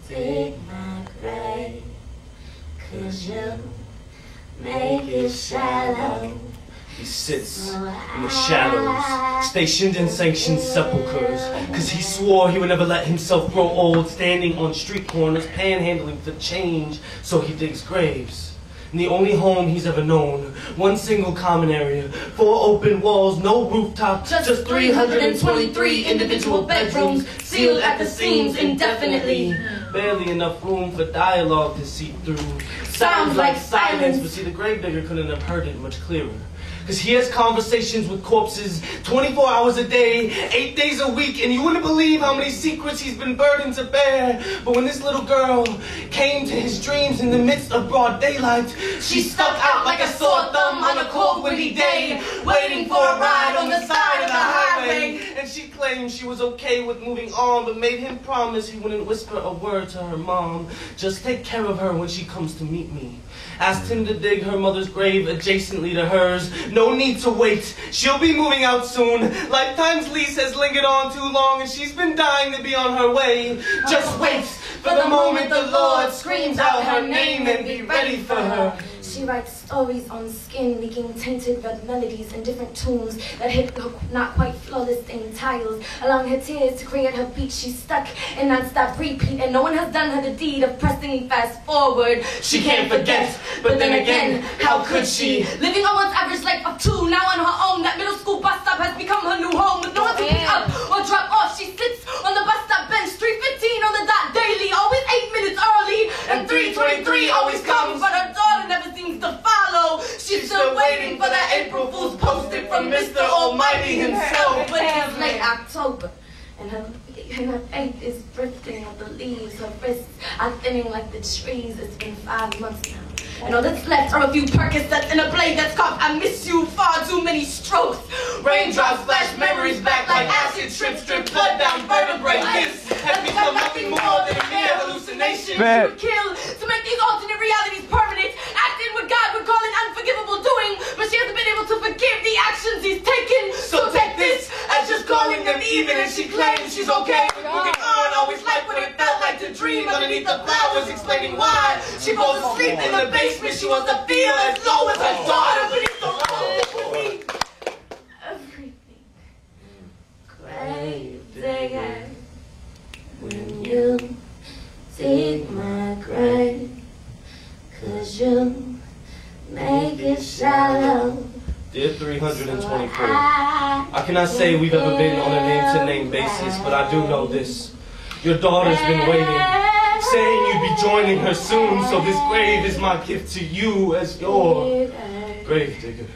dig my grave, 'cause you make it shallow. He sits in the shadows, stationed in sanctioned sepulchres, 'cause he swore he would never let himself grow old, standing on street corners, panhandling for change, so he digs graves. In the only home he's ever known, one single common area, 4 open walls, no rooftop, just 323 individual bedrooms, sealed at the seams indefinitely. Barely enough room for dialogue to seep through. Sounds like silence, but see, the gravedigger couldn't have heard it much clearer. 'Cause he has conversations with corpses 24 hours a day, 8 days a week, and you wouldn't believe how many secrets he's been burdened to bear. But when this little girl came to his dreams in the midst of broad daylight, she stuck out like a sore thumb on a cold windy day, waiting for a ride on the side of the highway. And she claimed she was okay with moving on, but made him promise he wouldn't whisper a word to her mom. Just take care of her when she comes to meet me. Asked him to dig her mother's grave adjacently to hers. No need to wait. She'll be moving out soon. Lifetime's lease has lingered on too long, and she's been dying to be on her way. Just wait for the moment the Lord screams out her name, and be ready for her. She writes stories on skin, leaking tainted red melodies in different tunes that hit her not quite flawless stained tiles. Allowing her tears to create her beat, she's stuck in non-stop repeat, and no one has done her the deed of pressing fast forward. She can't forget, but then again, how could she? Living on one's average life of 2, now on her own. That middle school bus stop has become her new home. With no one to pick up or drop off, she sits on the bus stop bench, 3:15 on the dot daily, always 8 minutes early, and 3:23 always comes, but her daughter never seems to follow. She's still waiting for that April Fool's posted from Mr. Almighty himself. But it's late October, and her faith is drifting with the leaves. Her wrists are thinning like the trees. It's been 5 months now, and all that's left are a few Percocets and a blade that's coughed. I miss you, far too many strokes. Raindrops flash memories back like acid trips, drip blood down vertebrae. This has become nothing more than a mere hallucination. She would kill to make these alternate realities permanent, acting what God would call an unforgivable doing, but she hasn't been able to forgive the actions he's taken. So take this as just calling them even, and she claims she's okay with moving on. Always liked what it felt like to dream underneath the flowers, explaining why she falls asleep in the basement. She wants to feel as low as her daughter, but it's so wrong with me. Everything, grave digger, when you dig my grave, 'cause you make it shallow. Dear 324, I cannot say we've ever been on a name-to-name basis, but I do know this. Your daughter's been waiting, saying you'd be joining her soon, so this grave is my gift to you as your grave digger.